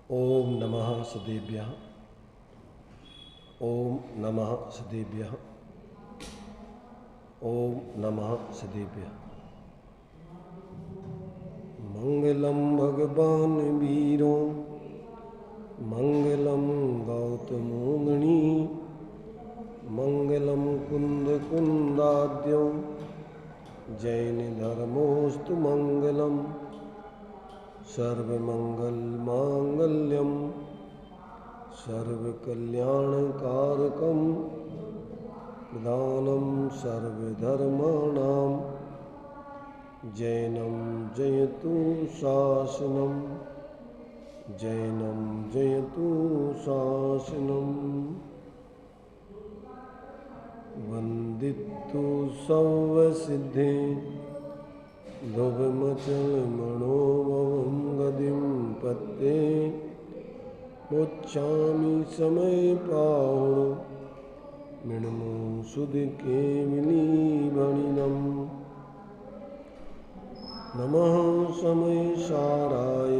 ओम नमः सदेभ्यः। ओम नमः सदेभ्यः। ओम नमः सदेभ्यः। मंगलम भगवान वीरो मंगलम गौतमो मुनि मंगलम कुंद कुंदाद्यो जैन धर्मोस्तु मंगलम सर्वमंगल मांगल्यम सर्वकल्याणकारकं प्रधानं सर्वधर्माणां जैनं जयतु शासनं जैनं जयतु शासनं वन्दितु सर्वसिद्धे ध्रुवमचलमणोभवं गतिं पत्ते मोच्छामि समय पाहुण मृण्मो सुदिके विलीभणिनम् नमः समय साराय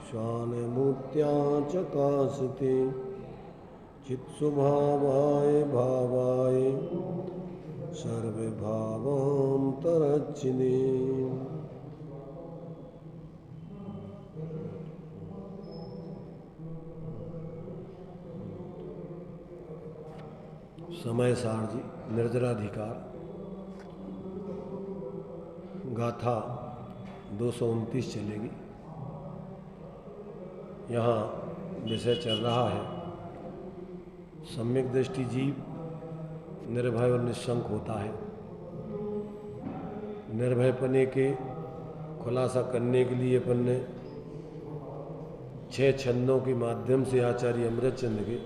श्वानमूर्त्याचकाशते चित्स्वभावाय भावाय सर्वभावान्तरच्छिने समय सार जी निर्जराधिकार गाथा 229 चलेगी। यहाँ विषय चल रहा है सम्यक दृष्टि जीव निर्भय और निशंक होता है। निर्भयपने के खुलासा करने के लिए अपन ने 6 छंदों के माध्यम से आचार्य अमृतचंद के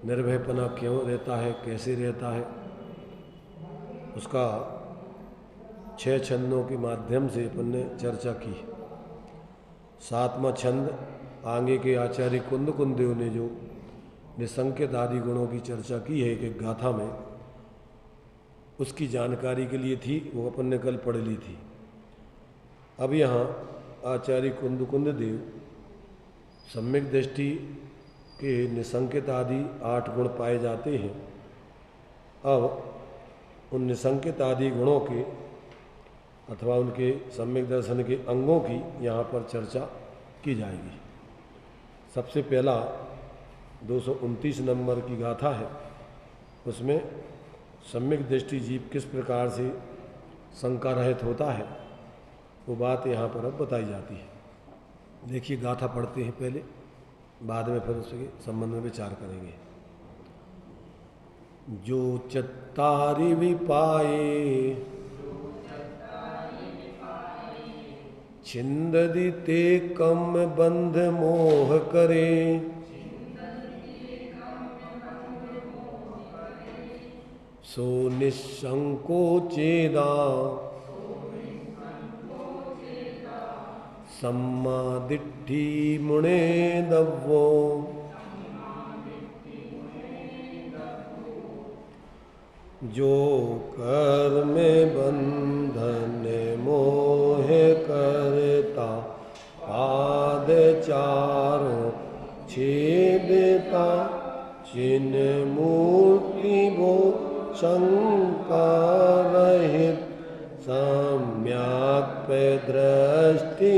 निर्भयपना क्यों रहता है, कैसे रहता है, उसका 6 छंदों के माध्यम से अपन ने चर्चा की। 7वां छंद आगे के आचार्य कुंद कुंदेव ने जो निसंकेत आदि गुणों की चर्चा की है कि गाथा में, उसकी जानकारी के लिए थी, वो अपन ने कल पढ़ ली थी। अब यहाँ आचार्य कुंद कुंदेव सम्यक दृष्टि के निसंकेत आदि 8 गुण पाए जाते हैं। अब उन निसंकेत आदि गुणों के अथवा उनके सम्यक दर्शन के अंगों की यहाँ पर चर्चा की जाएगी। सबसे पहला 229 नंबर की गाथा है, उसमें सम्यक दृष्टि जीव किस प्रकार से शंका रहित होता है वो बात यहाँ पर अब बताई जाती है। देखिए गाथा पढ़ते हैं पहले, बाद में फिर उसके संबंध में विचार करेंगे। जो चत्तारि विपाये छिंददि ते कम बंध मोह करे सो निशंको चेदा सम्मा दिट्ठी मुणे दव्वो जो कर्म बंधन मोह करता पाद चारों छेदता चिन मूर्ति वो शंका रहित सम्यक पे दृष्टि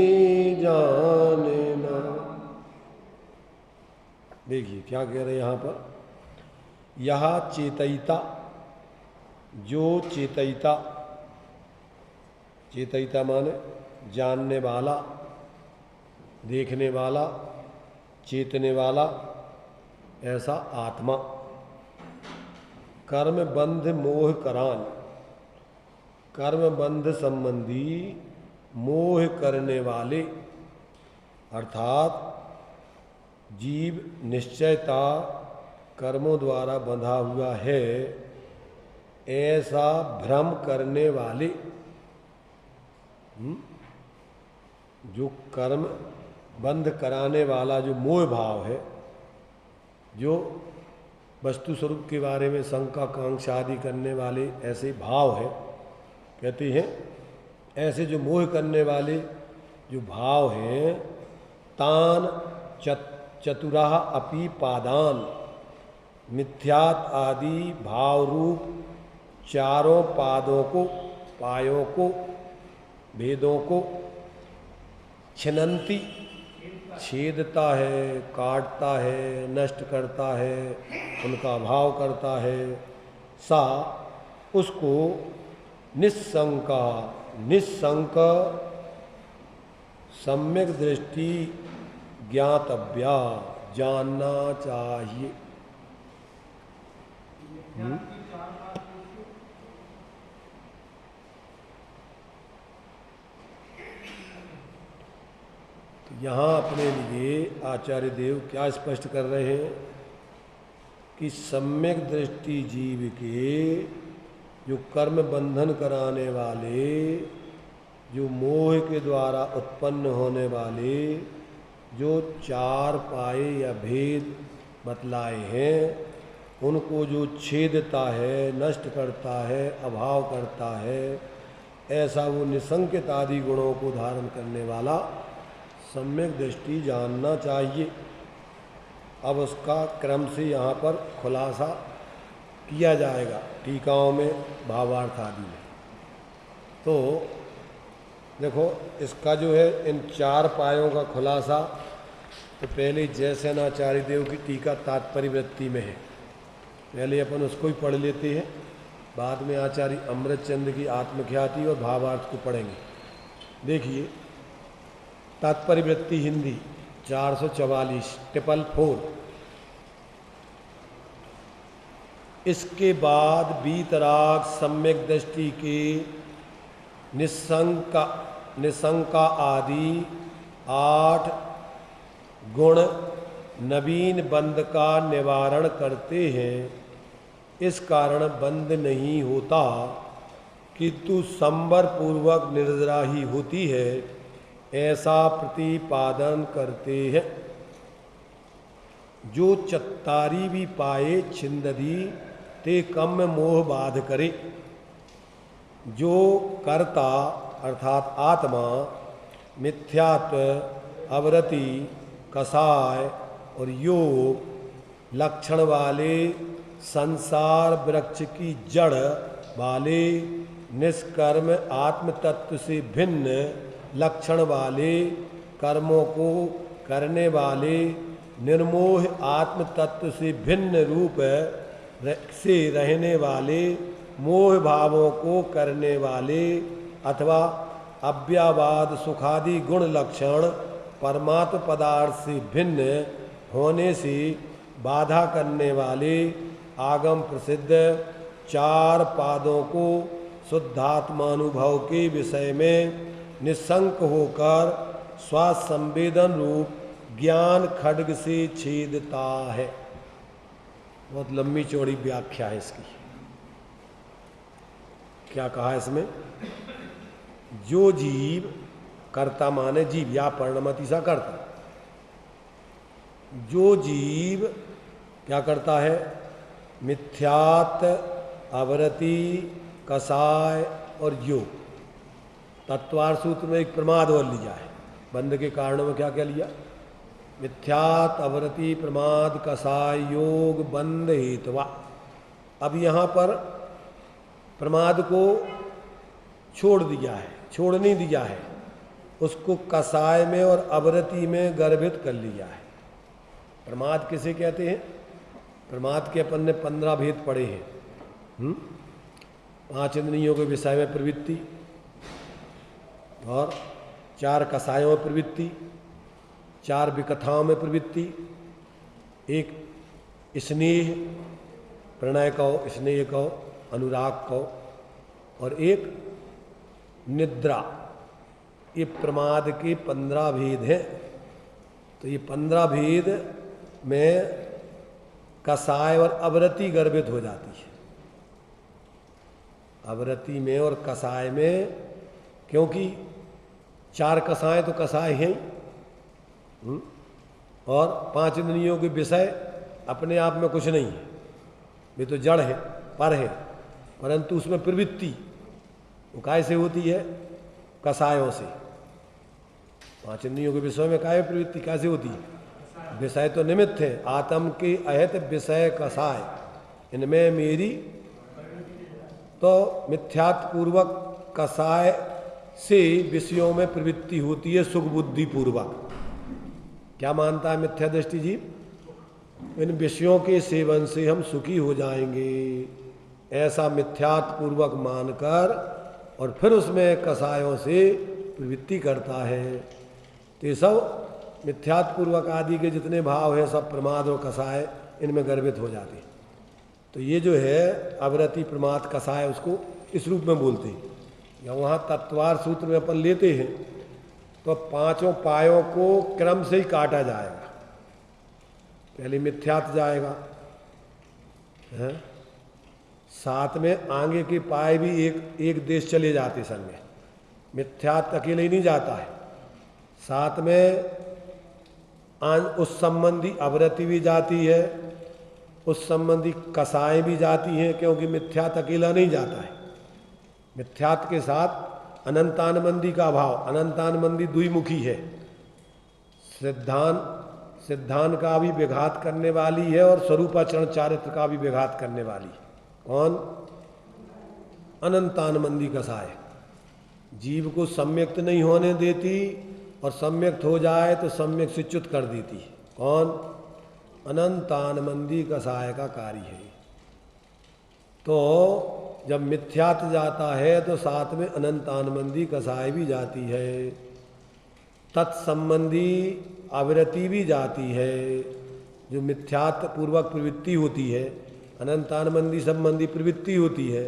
जानना। देखिए क्या कह रहे हैं यहाँ पर। यह चेतयिता, जो चेतयिता, चेतयिता माने जानने वाला, देखने वाला, चेतने वाला, ऐसा आत्मा। कर्म बंध मोह करान, कर्म बंध संबंधी मोह करने वाले, अर्थात जीव निश्चयता कर्मों द्वारा बंधा हुआ है ऐसा भ्रम करने वाले, जो कर्म बंध कराने वाला जो मोह भाव है, जो वस्तु स्वरूप के बारे में शंका कांक्षा आदि करने वाले ऐसे भाव है, कहते हैं ऐसे जो मोह करने वाले जो भाव हैं तान चतुराः अपि पादान मिथ्यात आदि भाव रूप चारों पायों को भेदों को छिनंती छेदता है, काटता है, नष्ट करता है, उनका अभाव करता है। सा उसको निस्संक सम्यक दृष्टि ज्ञातव्या जानना चाहिए। तो यहाँ अपने लिए आचार्य देव क्या स्पष्ट कर रहे हैं कि सम्यक दृष्टि जीव के जो कर्म बंधन कराने वाले, जो मोह के द्वारा उत्पन्न होने वाले जो चार पाए या भेद बतलाए हैं, उनको जो छेदता है, नष्ट करता है, अभाव करता है, ऐसा वो निसंकित आदि गुणों को धारण करने वाला सम्यक दृष्टि जानना चाहिए। अब उसका क्रम से यहाँ पर खुलासा किया जाएगा टीकाओं में, भावार्थ आदि में। तो देखो, इसका जो है इन चार पायों का खुलासा तो पहले जयसेनाचार्य देव की टीका तात्पर्य वृत्ति में है, पहले अपन उसको ही पढ़ लेते हैं, बाद में आचार्य अमृतचंद्र की आत्मख्याति और भावार्थ को पढ़ेंगे। देखिए, तात्पर्य वृत्ति हिंदी 444 ट्रिपल 4। इसके बाद बीतराग सम्यक दृष्टि के निसंका आदि 8 गुण नवीन बंध का निवारण करते हैं। इस कारण बंध नहीं होता, किंतु संवर पूर्वक निर्जरा ही होती है, ऐसा प्रतिपादन करते हैं। जो चत्तारी भी पाए छिंददी ते कम मोह बाध करे। जो कर्ता अर्थात आत्मा मिथ्यात्व, अवरति, कसाय और योग लक्षण वाले संसार वृक्ष की जड़ वाले निष्कर्म आत्म तत्व से भिन्न लक्षण वाले कर्मों को करने वाले निर्मोह आत्म तत्व से भिन्न रूप से रहने वाले मोह भावों को करने वाले अथवा अव्ययवाद सुखादि गुण लक्षण परमात्म पदार्थ से भिन्न होने से बाधा करने वाले आगम प्रसिद्ध चार पादों को शुद्धात्मानुभव के विषय में निसंक होकर स्वासंवेदन रूप ज्ञान खड्ग से छेदता है। बहुत लंबी चौड़ी व्याख्या है इसकी। क्या कहा इसमें? जो जीव, कर्ता माने जीव या परिणमति सा कर्ता, जो जीव क्या करता है? मिथ्यात, अवरति, कसाय और योग। तत्वार सूत्र में एक प्रमाद और लिया है। बंध के कारणों में क्या क्या लिया? मिथ्यात, अवरति, प्रमाद, कसाय, योग, बंध हेतवा। अब यहाँ पर प्रमाद को छोड़ दिया है, छोड़ नहीं दिया है, उसको कसाय में और अवरति में गर्भित कर लिया है। प्रमाद किसे कहते हैं? प्रमाद के अपन ने 15 भेद पढ़े हैं। 5 इंद्रियों के विषय में प्रवृत्ति और 4 कसायों में प्रवृत्ति, 4 विकथाओं में प्रवृत्ति, एक स्नेह, प्रणय कहो, स्नेह कहो, अनुराग कहो, और एक निद्रा। ये प्रमाद के 15 भेद हैं। तो ये 15 भेद में कसाय और अवरति गर्भित हो जाती है। अवरति में और कसाय में, क्योंकि 4 कसाय तो कसाय हैं, और 5 इंद्रियों के विषय अपने आप में कुछ नहीं है, वे तो जड़ है, पर है, परंतु उसमें प्रवृत्ति वो काय से होती है? कसायों से। 5 इंद्रियों के विषय में काहे प्रवृत्ति कैसे होती है? विषय तो निमित्त है। आत्म के अहित विषय कसाय, इनमें मेरी तो मिथ्यात्व पूर्वक कसाय से विषयों में प्रवृत्ति होती है सुख बुद्धि पूर्वक। क्या मानता है मिथ्या दृष्टि जीव? इन विषयों के सेवन से हम सुखी हो जाएंगे, ऐसा मिथ्यात्व पूर्वक मानकर और फिर उसमें कसायों से प्रवृत्ति करता है। तो ये सब मिथ्यात्व पूर्वक आदि के जितने भाव हैं सब प्रमाद और कसाय इनमें गर्भित हो जाते हैं। तो ये जो है अवरति प्रमाद कसाय, उसको इस रूप में बोलते हैं। या वहाँ तत्वार सूत्र में अपन लेते हैं तो 5 पायों को क्रम से ही काटा जाएगा। पहले मिथ्यात्व जाएगा है? साथ में आगे के पाए भी एक देश चले जाते संग में। मिथ्यात्व अकेले ही नहीं जाता है, साथ में उस संबंधी अवरति भी जाती है, उस संबंधी कसाएं भी जाती हैं, क्योंकि मिथ्यात्व अकेला नहीं जाता है। मिथ्यात्व के साथ अनंतानबंदी का अभाव, अनंतानबंदी द्विमुखी है। सिद्धांत का भी विघात करने वाली है और स्वरूपाचरण चारित्र का भी विघात करने वाली है। कौन? अनंतानबंदी कसाय। जीव को सम्यक्त नहीं होने देती और सम्यक्त हो जाए तो सम्यक से च्युत कर देती है। कौन? अनंतानबंदी कसाय का कार्य है। तो जब मिथ्यात्व जाता है तो साथ में अनंतानबंदी कसाय भी जाती है, तत्संबंधी आवृत्ति भी जाती है। जो मिथ्यात्व पूर्वक प्रवृत्ति होती है, अनंतानबंदी संबंधी प्रवृत्ति होती है,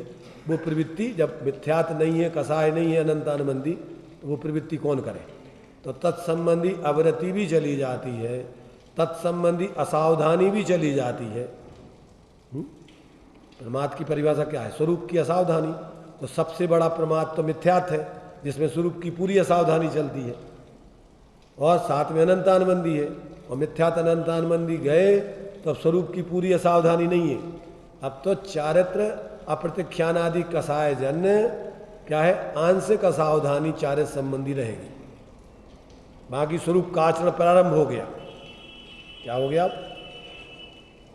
वो प्रवृत्ति जब मिथ्यात्व नहीं है, कसाय नहीं है, अनंतानबंदी, तो वो प्रवृत्ति कौन करे? तो तत्संबंधी आवृत्ति भी चली जाती है, तत्संबंधी असावधानी भी चली जाती है। प्रमाद की परिभाषा क्या है? स्वरूप की असावधानी। तो सबसे बड़ा प्रमाद तो मिथ्यात्व है, जिसमें स्वरूप की पूरी असावधानी चलती है, और साथ में अनंतानबंदी है। और मिथ्यात्व अनंतानबंदी गए तो अब स्वरूप की पूरी असावधानी नहीं है। अब तो चारित्र अप्रतिख्यान आदि कसाय जन्य क्या है? आंशिक असावधानी चारित्र संबंधी रहेगी, बाकी स्वरूप का आचरण प्रारंभ हो गया। क्या हो गया?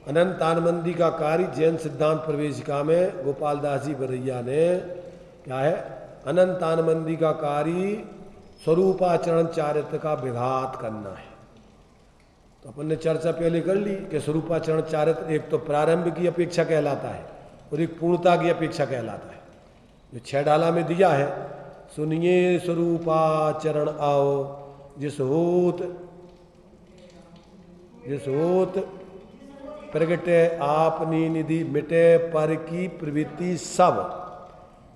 अनंतानबंदी का कार्य जैन सिद्धांत प्रवेशिका में गोपाल दास जी बरैया ने क्या है? अनंतानबंदी का कार्य स्वरूपाचरण चारित्र का विघात करना है। तो अपन ने चर्चा पहले कर ली कि स्वरूपाचरण चारित्र एक तो प्रारंभ की अपेक्षा कहलाता है और एक पूर्णता की अपेक्षा कहलाता है। जो 6 डाला में दिया है, सुनिए स्वरूपाचरण आओ, जिस होत प्रगटे आपनी निधि मिटे पर की प्रवृत्ति सब।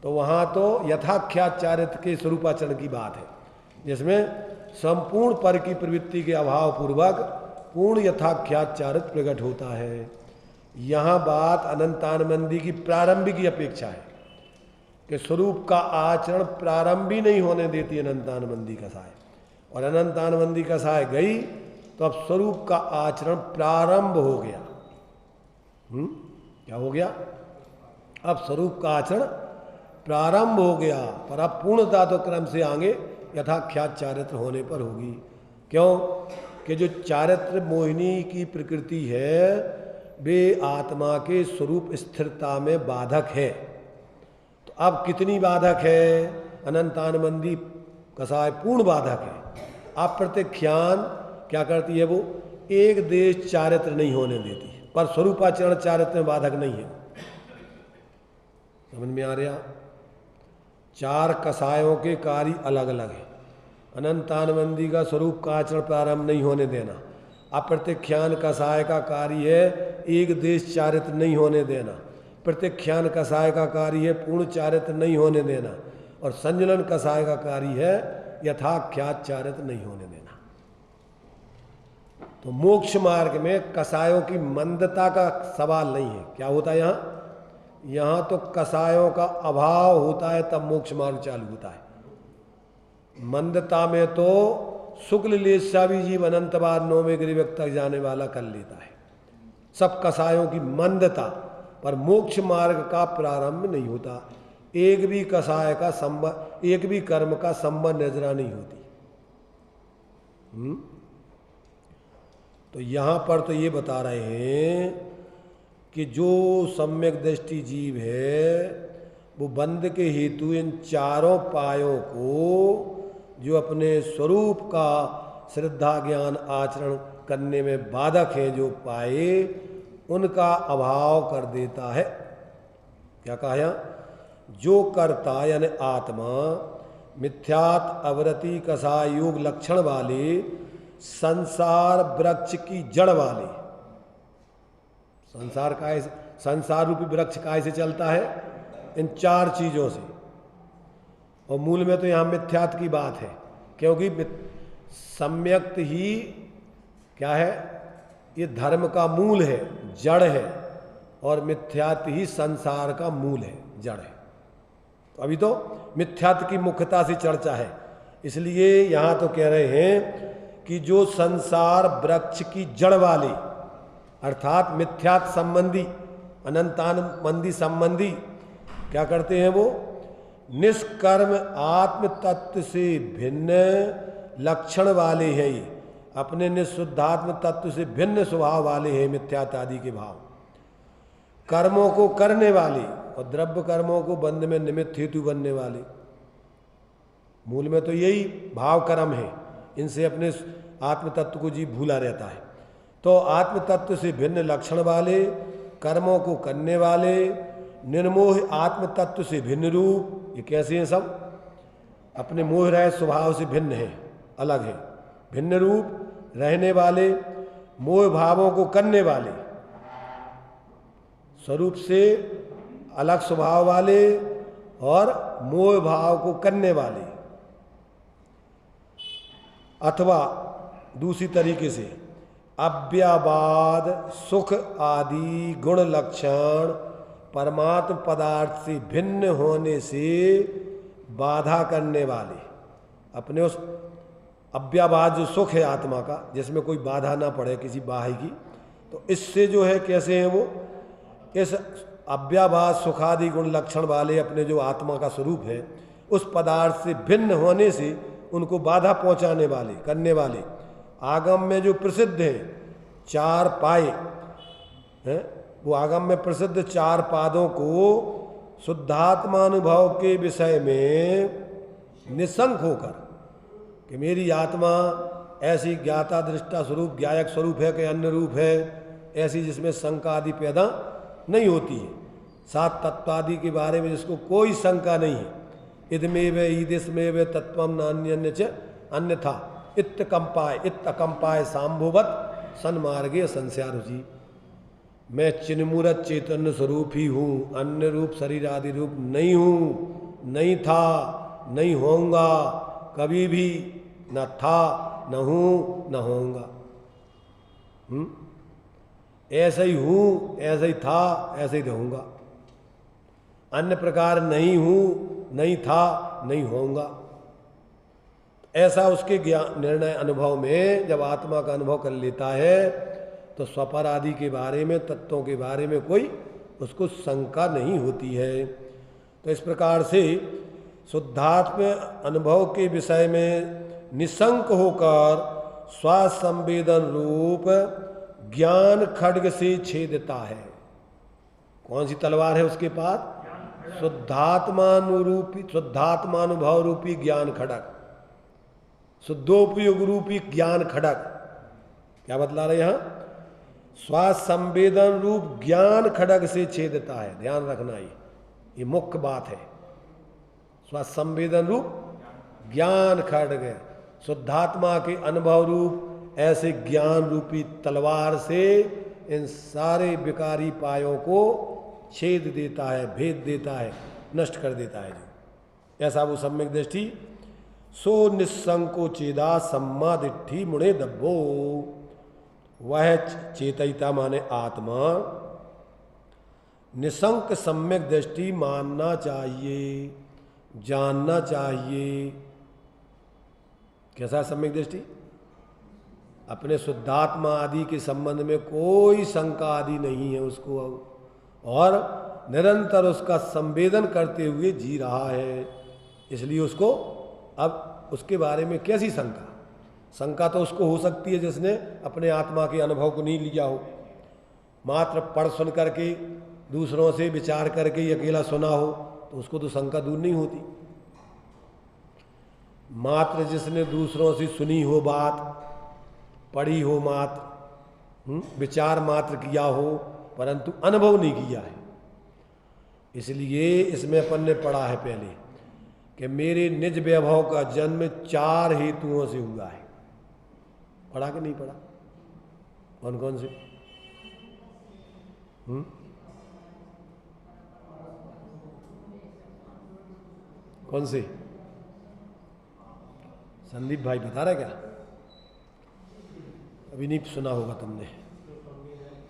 तो वहाँ तो यथाख्यात चारित्र के स्वरूपाचरण की बात है, जिसमें संपूर्ण पर की प्रवृत्ति के अभाव पूर्वक पूर्ण यथाख्यात चारित्र प्रकट होता है। यहाँ बात अनंतानबंदी की प्रारंभ की अपेक्षा है कि स्वरूप का आचरण प्रारंभ ही नहीं होने देती अनंतानबंदी कसाय, और अनंतानबंदी कसाय गई तो अब स्वरूप का आचरण प्रारंभ हो गया। क्या हो गया? अब स्वरूप का आचरण प्रारंभ हो गया, पर अब पूर्णता तो क्रम से आगे यथाख्यात चारित्र होने पर होगी। क्यों? कि जो चारित्र मोहिनी की प्रकृति है वे आत्मा के स्वरूप स्थिरता में बाधक है। तो अब कितनी बाधक है? अनंतानबंदी कसाय पूर्ण बाधक है। अप्रतिख्यान क्या करती है? वो एक देश चारित्र नहीं होने देती, पर स्वरूपाचरण चारित्र में बाधक नहीं है। समझ में आ रहा? 4 कसायों के कार्य अलग अलग है। अनंतानबंदी का स्वरूप का आचरण प्रारंभ नहीं होने देना, अप्रतिख्यान कसाय का कार्य है एक देश चारित्र नहीं होने देना, प्रत्यख्यान कसाय का कार्य है पूर्ण चारित्र नहीं होने देना, और संजलन कसाय का कार्य है यथाख्यात चारित्र नहीं होने देना। तो मोक्ष मार्ग में कसायों की मंदता का सवाल नहीं है। क्या होता है यहाँ? यहाँ तो कसायों का अभाव होता है तब मोक्ष मार्ग चालू होता है। मंदता में तो शुक्ल लेशा भी जीव अनंतवाद 9वें गिरिवक तक जाने वाला कर लेता है। सब कसायों की मंदता, पर मोक्ष मार्ग का प्रारंभ नहीं होता। एक भी कसाय का संबंध, एक भी कर्म का संबंध नजरा नहीं होती। तो यहाँ पर तो ये बता रहे हैं कि जो सम्यक दृष्टि जीव है वो बंध के हेतु इन चारों पायों को जो अपने स्वरूप का श्रद्धा ज्ञान आचरण करने में बाधक है जो पाए उनका अभाव कर देता है। क्या कहा यहाँ? जो कर्ता यानी आत्मा मिथ्यात अवरति कषाय योग लक्षण वाले संसार वृक्ष की जड़ वाले, संसार रूपी वृक्ष काय से चलता है? इन चार चीजों से। और मूल में तो यहाँ मिथ्यात की बात है, क्योंकि सम्यक्त ही क्या है? ये धर्म का मूल है, जड़ है, और मिथ्यात ही संसार का मूल है, जड़ है। तो अभी तो मिथ्यात की मुख्यता से चर्चा है, इसलिए यहाँ तो कह रहे हैं कि जो संसार वृक्ष की जड़ वाले अर्थात मिथ्यात संबंधी अनंतानंदी संबंधी क्या करते हैं? वो निष्कर्म आत्म तत्व से भिन्न लक्षण वाले हैं, ये अपने निःशुद्धात्म तत्व से भिन्न स्वभाव वाले हैं, मिथ्यात आदि के भाव, कर्मों को करने वाले और द्रव्य कर्मों को बंध में निमित्त हेतु बनने वाले। मूल में तो यही भाव कर्म है, इनसे अपने आत्म तत्व को जीव भूला रहता है। तो आत्म तत्व से भिन्न लक्षण वाले, कर्मों को करने वाले, निर्मोह आत्म तत्व से भिन्न रूप, ये कैसे हैं? सब अपने मोह रहित स्वभाव से भिन्न है, अलग है, भिन्न रूप रहने वाले, मोह भावों को करने वाले, स्वरूप से अलग स्वभाव वाले और मोह भाव को करने वाले। अथवा दूसरी तरीके से अव्ययवाद सुख आदि गुण लक्षण परमात्म पदार्थ से भिन्न होने से बाधा करने वाले, अपने उस अव्ययवाद जो सुख है आत्मा का, जिसमें कोई बाधा ना पड़े किसी बाह्य की, तो इससे जो है कैसे हैं वो? इस अव्ययवाद सुखादि गुण लक्षण वाले अपने जो आत्मा का स्वरूप है उस पदार्थ से भिन्न होने से उनको बाधा पहुंचाने वाले, करने वाले। आगम में जो प्रसिद्ध है चार पाए हैं, वो आगम में प्रसिद्ध चार पादों को शुद्धात्मानुभव के विषय में निसंक होकर कि मेरी आत्मा ऐसी ज्ञाता दृष्टा स्वरूप ज्ञायक स्वरूप है कि अन्य रूप है, ऐसी जिसमें शंका आदि पैदा नहीं होती है, सात तत्वादि के बारे में जिसको कोई शंका नहीं है, इदमेव ईदिस्मेव तत्वम नान्यन्य च अन्यथा इत्तकंपाय सांभुवत सन्मार्गे संस्यारुचि। मैं चिन्मूर्त चैतन्य स्वरूप ही हूँ, अन्य रूप शरीर आदि रूप नहीं हूँ, नहीं था, नहीं होऊंगा, कभी भी न था, न हूँ, न होऊंगा। ऐसा ही हूँ, ऐसा ही था, ऐसे ही रहूँगा, अन्य प्रकार नहीं हूँ, नहीं था, नहीं होऊंगा। ऐसा उसके ज्ञान निर्णय अनुभव में जब आत्मा का अनुभव कर लेता है तो स्वपर आदि के बारे में, तत्वों के बारे में कोई उसको शंका नहीं होती है। तो इस प्रकार से शुद्धात्म अनुभव के विषय में निशंक होकर स्वासंवेदन रूप ज्ञान खड्ग से छेदता है। कौन सी तलवार है उसके पास? शुद्धात्मानुभव रूपी ज्ञान खड़ग, शुद्धोपयोग रूपी ज्ञान खड़ग। क्या बतला रहे यहाँ? स्वासंवेदन रूप ज्ञान खड़ग से छेदता है। ध्यान रखना, ये मुख्य बात है। स्वासंवेदन रूप ज्ञान खड्ग है, शुद्धात्मा के अनुभव रूप ऐसे ज्ञान रूपी तलवार से इन सारे विकारी पायों को छेद देता है, भेद देता है, नष्ट कर देता है। जो ऐसा वो सम्यक दृष्टि सो निस्संको चेदा सम्मा दिट्ठी मुड़े दब्बो, वह चेतयिता माने आत्मा निसंक सम्यक दृष्टि मानना चाहिए, जानना चाहिए। कैसा सम्यक दृष्टि? अपने शुद्धात्मा आदि के संबंध में कोई शंका आदि नहीं है उसको, और निरंतर उसका संवेदन करते हुए जी रहा है। इसलिए उसको अब उसके बारे में कैसी शंका? शंका तो उसको हो सकती है जिसने अपने आत्मा के अनुभव को नहीं लिया हो, मात्र पढ़ सुन करके दूसरों से विचार करके ही अकेला सुना हो, तो उसको तो शंका दूर नहीं होती। मात्र जिसने दूसरों से सुनी हो बात, पढ़ी हो मात्र, विचार मात्र किया हो, परंतु अनुभव नहीं किया है। इसलिए इसमें अपन ने पढ़ा है पहले कि मेरे निज वैभव का जन्म 4 हेतुओं से हुआ है। पढ़ा कि नहीं पढ़ा? कौन कौन से? कौन से? संदीप भाई बता रहे क्या? अभी नहीं सुना होगा तुमने।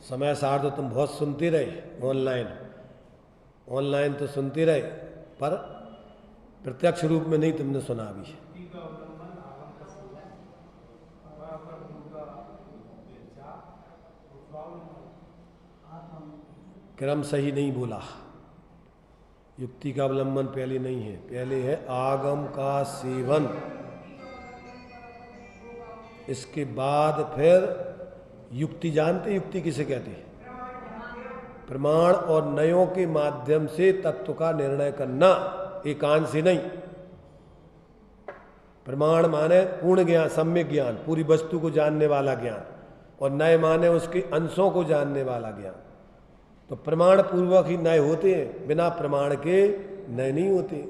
समय सार तो तुम बहुत सुनते रहे, ऑनलाइन तो सुनते रहे, पर प्रत्यक्ष रूप में नहीं तुमने सुना अभी। क्रम सही नहीं बोला, युक्ति का अवलंबन पहले नहीं है, पहले है आगम का सेवन, इसके बाद फिर युक्ति। जानते युक्ति किसे कहते हैं? प्रमाण और नयों के माध्यम से तत्व का निर्णय करना, एकांत से नहीं। प्रमाण माने पूर्ण ज्ञान, सम्यक ज्ञान, पूरी वस्तु को जानने वाला ज्ञान, और नय माने उसके अंशों को जानने वाला ज्ञान। तो प्रमाण पूर्वक ही नय होते हैं, बिना प्रमाण के नय नहीं होते।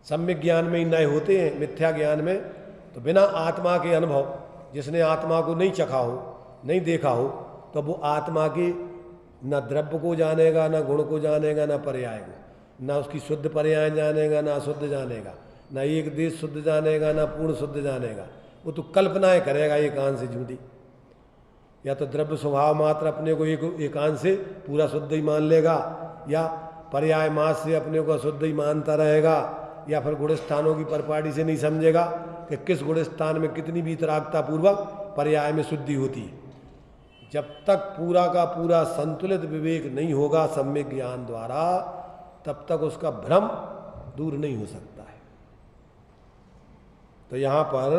सम्यक ज्ञान में ही नय होते हैं, मिथ्या ज्ञान में तो बिना आत्मा के अनुभव, जिसने आत्मा को नहीं चखा हो, नहीं देखा हो, तो वो आत्मा के न द्रव्य को जानेगा, न गुण को जानेगा, न पर्याय को, न उसकी शुद्ध पर्याय जानेगा, न अशुद्ध जानेगा, न एक देश शुद्ध जानेगा, न पूर्ण शुद्ध जानेगा। वो तो कल्पनाएं करेगा एकांत से झूठी। या तो द्रव्य स्वभाव मात्र अपने को एकांत से पूरा शुद्ध ही मान लेगा, या पर्याय मास से अपने को अशुद्ध ही मानता रहेगा, या फिर गुण स्थानों की परपाटी से नहीं समझेगा कि किस गुण स्थान में कितनी वितरागता पूर्वक पर्याय में शुद्धि होती है। जब तक पूरा का पूरा संतुलित विवेक नहीं होगा सम्यक ज्ञान द्वारा, तब तक उसका भ्रम दूर नहीं हो सकता है। तो यहाँ पर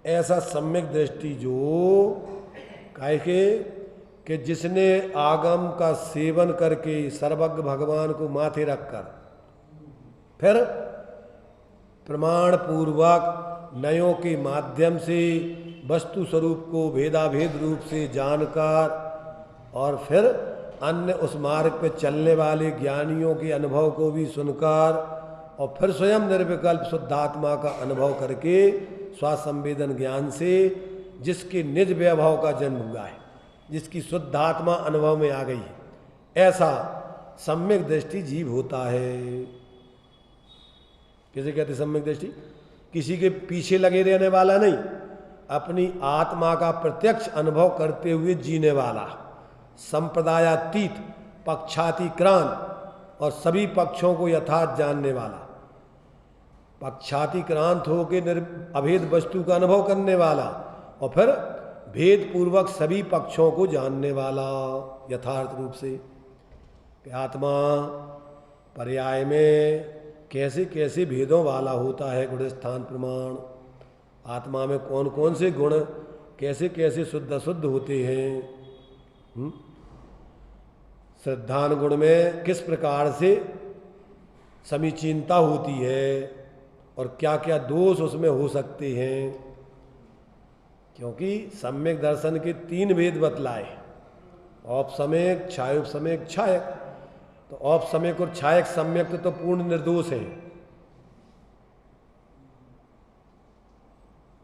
ऐसा सम्यक दृष्टि जो काहे कि जिसने आगम का सेवन करके सर्वज्ञ भगवान को माथे रखकर फिर प्रमाण पूर्वक नयों के माध्यम से वस्तु स्वरूप को भेदाभेद रूप से जानकर, और फिर अन्य उस मार्ग पर चलने वाले ज्ञानियों के अनुभव को भी सुनकर, और फिर स्वयं निर्विकल्प शुद्धात्मा का अनुभव करके स्वासंवेदन ज्ञान से जिसके निज वैभव का जन्म हुआ है, जिसकी शुद्धात्मा अनुभव में आ गई है, ऐसा सम्यक दृष्टि जीव होता है। कैसे कहते सम्यक दृष्टि? किसी के पीछे लगे रहने वाला नहीं, अपनी आत्मा का प्रत्यक्ष अनुभव करते हुए जीने वाला, संप्रदायातीत, पक्षातिक्रांत और सभी पक्षों को यथार्थ जानने वाला, पक्षातिक्रांत होकर अभेद वस्तु का अनुभव करने वाला, और फिर भेद पूर्वक सभी पक्षों को जानने वाला यथार्थ रूप से। आत्मा पर्याय में कैसे कैसे भेदों वाला होता है गुण स्थान प्रमाण, आत्मा में कौन कौन से गुण कैसे कैसे शुद्ध अशुद्ध होते हैं, श्रद्धान गुण में किस प्रकार से समीचीनता होती है, और क्या क्या दोष उसमें हो सकते हैं। क्योंकि सम्यक दर्शन के 3 भेद बतलाए, औपसम्यक, छायोपसम्यक, छायक। तो औपसम्यक और छायक सम्यक तो पूर्ण निर्दोष है।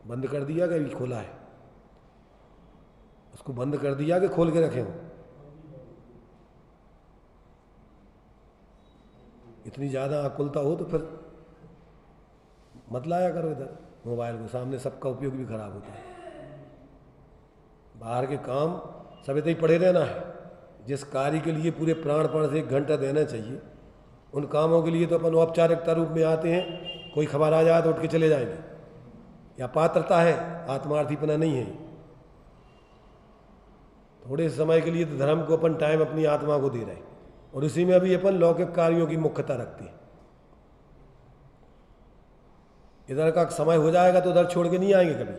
बंद कर दिया कि अभी खोला है? उसको बंद कर दिया कि खोल के रखे हो? इतनी ज़्यादा आकुलता हो तो फिर मत लाया करो इधर मोबाइल को सामने, सबका उपयोग भी खराब होता है। बाहर के काम सब इतना ही पड़े रहना है। जिस कार्य के लिए पूरे प्राणपण से 1 घंटा देना चाहिए, उन कामों के लिए तो अपन औपचारिकता रूप में आते हैं, कोई खबर आ जाए तो उठ के चले जाएंगे, या पात्रता है, आत्मार्थीपना नहीं है। थोड़े समय के लिए तो धर्म को अपन टाइम अपनी आत्मा को दे रहे हैं, और उसी में अभी अपन लौकिक कार्यों की मुख्यता रखते हैं। इधर का समय हो जाएगा तो उधर छोड़ के नहीं आएंगे कभी।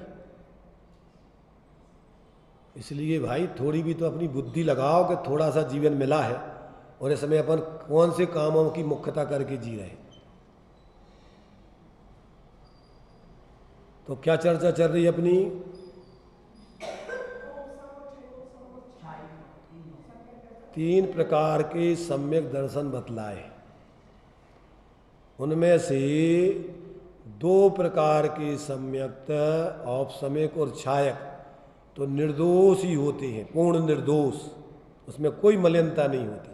इसलिए भाई थोड़ी भी तो अपनी बुद्धि लगाओ कि थोड़ा सा जीवन मिला है और इस समय अपन कौन से कामों की मुख्यता करके जी रहे हैं। तो क्या चर्चा चल रही है अपनी? तीन प्रकार के सम्यक दर्शन बतलाए, उनमें से दो प्रकार के सम्यक औपसम्यक और छायक तो निर्दोष ही होते हैं, पूर्ण निर्दोष, उसमें कोई मलिनता नहीं होती।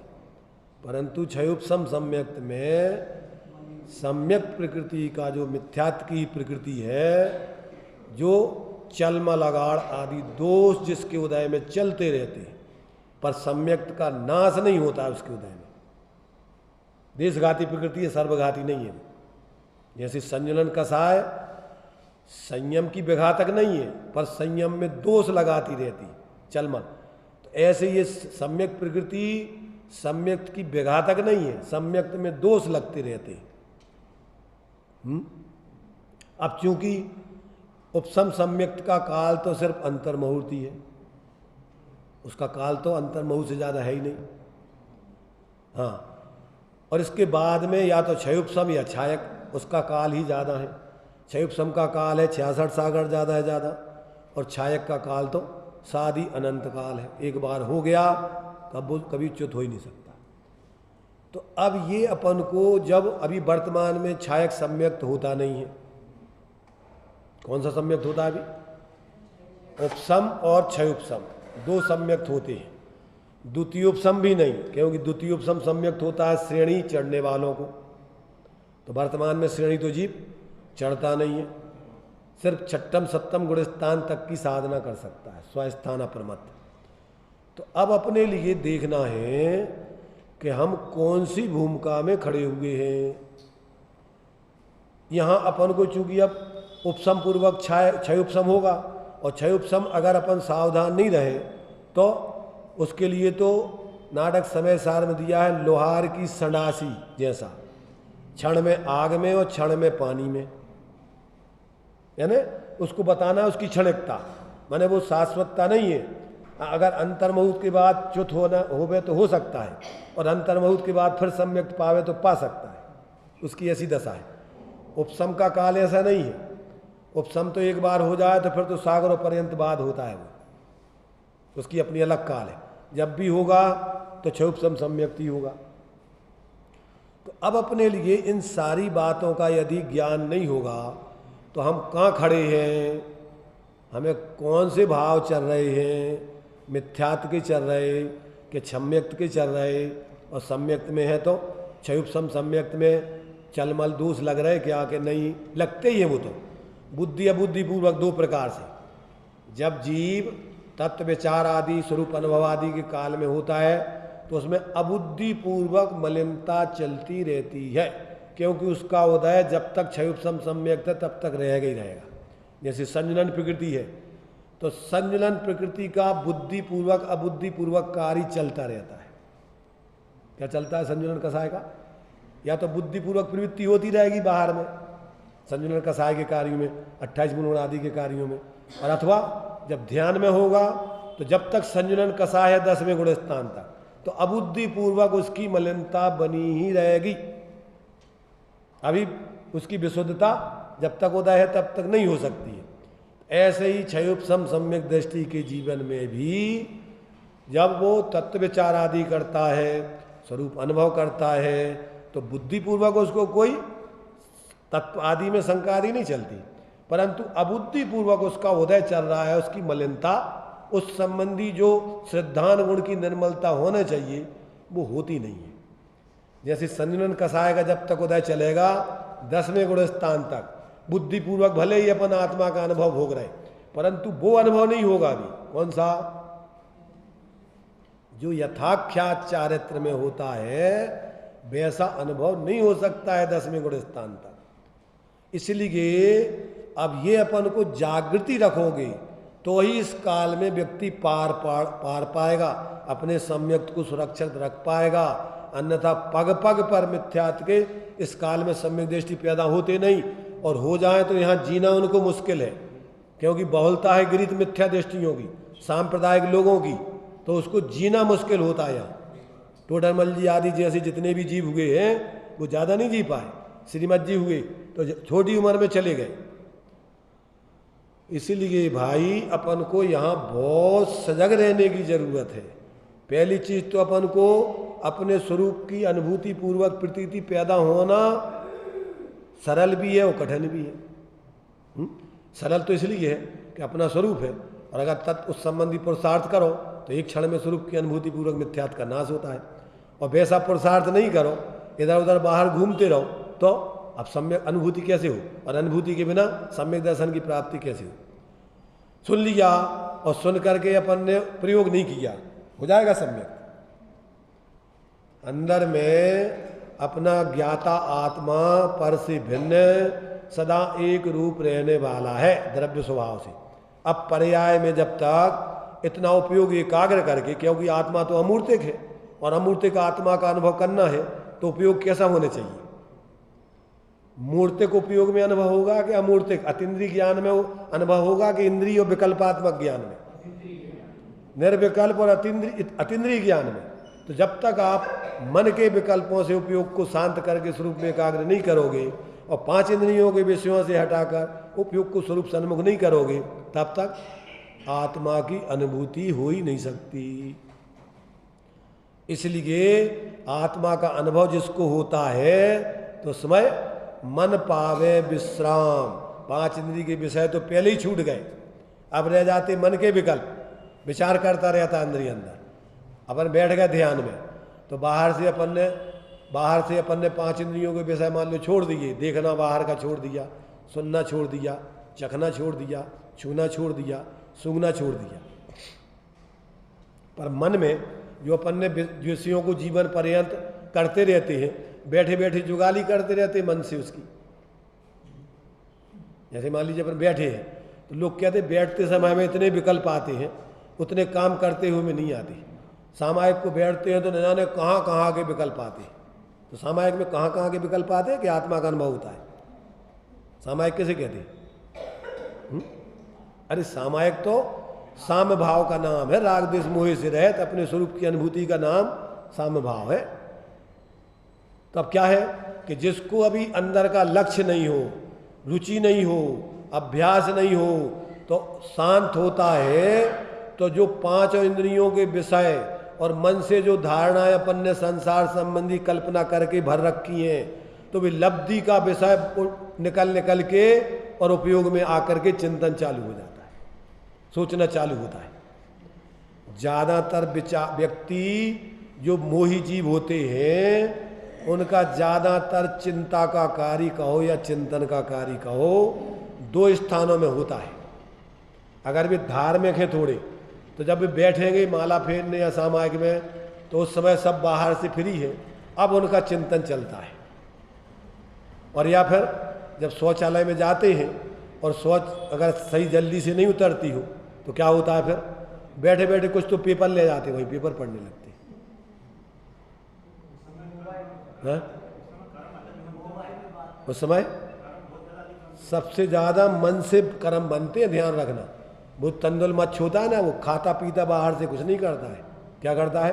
परंतु क्षयोपशम सम्यक में सम्यक प्रकृति का जो मिथ्यात्व की प्रकृति है, जो चलमल अगाड़ आदि दोष जिसके उदय में चलते रहते हैं पर सम्यक्त का नाश नहीं होता है उसके उदय में। देशघाती प्रकृति है, सर्वघाती नहीं है। जैसे संयलन कषाय संयम की विघातक नहीं है पर संयम में दोष लगाती रहती चलमल, तो ऐसे ये सम्यक प्रकृति सम्यक्त की विघातक नहीं है, सम्यक्त में दोष लगते रहते हैं। अब चूंकि उपसम सम्यक्त का काल तो सिर्फ अंतर्मुहूर्ती है, उसका काल तो अंतर्मुहूर्त से ज़्यादा है ही नहीं। हाँ, और इसके बाद में या तो क्षयोपशम या छायक, उसका काल ही ज़्यादा है। क्षयोपशम का काल है 66 सागर ज़्यादा है ज़्यादा, और छायक का काल तो सादी अनंत काल है, एक बार हो गया तब वो कभी च्युत हो ही नहीं सकता। तो अब ये अपन को जब अभी वर्तमान में छायक सम्यक्त होता नहीं है, कौन सा सम्यक्त होता है अभी? उपसम और क्षयोपशम दो सम्यक्त होते हैं, द्वितीयोपशम भी नहीं, क्योंकि द्वितीयोपशम सम्यक्त होता है श्रेणी चढ़ने वालों को। तो वर्तमान में श्रेणी तो जीव चढ़ता नहीं है, सिर्फ छठम सप्तम गुणस्थान तक की साधना कर सकता है, स्वस्थान अप्रमत्त। तो अब अपने लिए देखना है कि हम कौन सी भूमिका में खड़े हुए हैं। यहाँ अपन को चूंकि अब उपसम पूर्वक क्षयोपशम होगा, और क्षयोपशम अगर अपन सावधान नहीं रहे तो उसके लिए तो नाटक समय सार में दिया है लोहार की संडासी जैसा, क्षण में आग में और क्षण में पानी में, यानी उसको बताना है उसकी क्षणिकता, माने वो शाश्वतता नहीं है। अगर अंतर्मुहूर्त के बाद च्युत होना होवे तो हो सकता है, और अंतर्मुहूर्त के बाद फिर सम्यक्त पावे तो पा सकता है, उसकी ऐसी दशा है। उपसम का काल ऐसा नहीं है, उपसम तो एक बार हो जाए तो फिर तो सागरों पर्यंत बाद होता है, वो उसकी अपनी अलग काल है। जब भी होगा तो क्षयोपशम सम्यक्त ही होगा। तो अब अपने लिए इन सारी बातों का यदि ज्ञान नहीं होगा तो हम कहाँ खड़े हैं, हमें कौन से भाव चल रहे हैं, मिथ्यात्व के चल रहे कि सम्यक्त के चल रहे, और सम्यक्त में है तो क्षयोपशम सम्यक्त में चलमल दोष लग रहे क्या कि नहीं लगते ही है। वो तो बुद्धि अबुद्धिपूर्वक दो प्रकार से, जब जीव तत्व विचार आदि स्वरूप अनुभव आदि के काल में होता है तो उसमें अबुद्धिपूर्वक मलिनता चलती रहती है, क्योंकि उसका उदय जब तक क्षयोपशम सम्यक्त है तब तक रहेगा ही रहेगा। जैसे संजनन प्रकृति है तो संजनन प्रकृति का बुद्धिपूर्वक अबुद्धिपूर्वक कार्य चलता रहता है। क्या चलता है संजनन कषाय का? या तो बुद्धिपूर्वक प्रवृत्ति होती रहेगी बाहर में संजनन कषाय के कार्यों में, 28 गुण आदि के कार्यों में, और अथवा जब ध्यान में होगा तो जब तक संजनन कषाय है 10वें गुण स्थान तक तो अबुद्धिपूर्वक उसकी मलिनता बनी ही रहेगी। अभी उसकी विशुद्धता जब तक उदय है तब तक नहीं हो सकती है। ऐसे ही क्षयोपशम सम्यक दृष्टि के जीवन में भी जब वो तत्व विचार आदि करता है, स्वरूप अनुभव करता है, तो बुद्धिपूर्वक उसको कोई तत्व आदि में शंका आदि नहीं चलती, परंतु अबुद्धिपूर्वक उसका उदय चल रहा है, उसकी मलिनता, उस संबंधी जो श्रद्धान गुण की निर्मलता होना चाहिए वो होती नहीं है। जैसे संजनन कषाय का जब तक उदय चलेगा 10वें गुण स्थान तक बुद्धिपूर्वक भले ही अपन आत्मा का अनुभव भोग रहे, परंतु वो अनुभव नहीं होगा अभी। कौन सा? जो यथाख्यात चारित्र में होता है वैसा अनुभव नहीं हो सकता है 10वें गुण स्थान तक। इसलिए अब ये अपन को जागृति रखोगे तो ही इस काल में व्यक्ति पार पाएगा, अपने सम्यक्त को सुरक्षित रख पाएगा। अन्यथा पग पग पर मिथ्यात्व के इस काल में सम्यक दृष्टि पैदा होते नहीं, और हो जाए तो यहाँ जीना उनको मुश्किल है, क्योंकि बहुलता है गृहीत मिथ्या दृष्टियों की, सांप्रदायिक लोगों की, तो उसको जीना मुश्किल होता है। यहाँ टोडरमल जी आदि जैसे जितने भी जीव हुए हैं वो ज़्यादा नहीं जी पाए। श्रीमद जी हुए तो छोटी उम्र में चले गए। इसीलिए भाई अपन को यहाँ बहुत सजग रहने की जरूरत है। पहली चीज़ तो अपन को अपने स्वरूप की अनुभूति पूर्वक प्रतीति पैदा होना सरल भी है और कठिन भी है। सरल तो इसलिए है कि अपना स्वरूप है, और अगर तत् उस संबंधी पुरुषार्थ करो तो एक क्षण में स्वरूप की अनुभूति पूर्वक मिथ्यात्व का नाश होता है। और वैसा पुरुषार्थ नहीं करो, इधर उधर बाहर घूमते रहो, तो अब सम्यक अनुभूति कैसे हो, और अनुभूति के बिना सम्यक दर्शन की प्राप्ति कैसे हो। सुन लिया और सुन करके अपन ने प्रयोग नहीं किया, हो जाएगा सम्यक। अंदर में अपना ज्ञाता आत्मा पर से भिन्न सदा एक रूप रहने वाला है द्रव्य स्वभाव से। अब पर्याय में जब तक इतना उपयोग एकाग्र करके, क्योंकि आत्मा तो अमूर्तिक है और अमूर्तिक आत्मा का अनुभव करना है, तो उपयोग कैसा होने चाहिए? मूर्तिक उपयोग में अनुभव होगा कि अमूर्तिक अतीन्द्रिय ज्ञान में अनुभव होगा कि इंद्रिय और विकल्पात्मक ज्ञान में? निर्विकल्प और अतीन्द्रिय ज्ञान में। तो जब तक आप मन के विकल्पों से उपयोग को शांत करके स्वरूप में एकाग्र नहीं करोगे और 5 इंद्रियों के विषयों से हटाकर उपयोग को स्वरूप सन्मुख नहीं करोगे, तब तक आत्मा की अनुभूति हो ही नहीं सकती। इसलिए आत्मा का अनुभव जिसको होता है तो समय मन पावे विश्राम। 5 इंद्रिय के विषय तो पहले ही छूट गए, अब रह जाते मन के विकल्प। विचार करता रहता इंद्रिय अंदर। अपन बैठ गए ध्यान में, तो बाहर से अपन ने 5 इंद्रियों के विषय मान लो छोड़ दिए। देखना बाहर का छोड़ दिया, सुनना छोड़ दिया, चखना छोड़ दिया, छूना छोड़ दिया, सूंघना छोड़ दिया। पर मन में जो अपन ने विषयों को जीवन पर्यंत करते रहते हैं, बैठे बैठे जुगाली करते रहते मन से उसकी। जैसे मान लीजिए अपन बैठे हैं, तो लोग कहते बैठते समय में इतने विकल्प आते हैं, उतने काम करते हुए में नहीं आते। सामायिक को बैठते हैं तो न जाने कहाँ कहाँ के विकल्प आते हैं। तो सामायिक में कहाँ कहाँ के विकल्प आते हैं कि आत्मा का अनुभव होता है। सामायिक कैसे कहते हैं? अरे सामायिक तो साम्य भाव का नाम है। राग द्वेष मोह से रहित अपने स्वरूप की अनुभूति का नाम साम्य भाव है। तो अब क्या है कि जिसको अभी अंदर का लक्ष्य नहीं हो, रुचि नहीं हो, अभ्यास नहीं हो, तो शांत होता है तो जो 5 इंद्रियों के विषय और मन से जो धारणाएं अपन ने संसार संबंधी कल्पना करके भर रखी हैं, तो वे लब्धि का विषय निकल के और उपयोग में आकर के चिंतन चालू हो जाता है, सोचना चालू होता है। ज़्यादातर व्यक्ति जो मोही जीव होते हैं, उनका ज़्यादातर चिंता का कार्य कहो या चिंतन का कार्य कहो 2 स्थानों में होता है। अगर वे धार्मिक है थोड़े, तो जब वे बैठेंगे माला फेरने या सामायिक में, तो उस समय सब बाहर से फ्री है, अब उनका चिंतन चलता है। और या फिर जब शौचालय में जाते हैं और शौच अगर सही जल्दी से नहीं उतरती हो, तो क्या होता है फिर बैठे बैठे कुछ तो पेपर ले जाते, वही पेपर पढ़ने लगते हैं। उस समय सबसे ज़्यादा मन से कर्म बनते हैं, ध्यान रखना। वो तंदुल मच्छ होता है ना, वो खाता पीता बाहर से कुछ नहीं करता है। क्या करता है?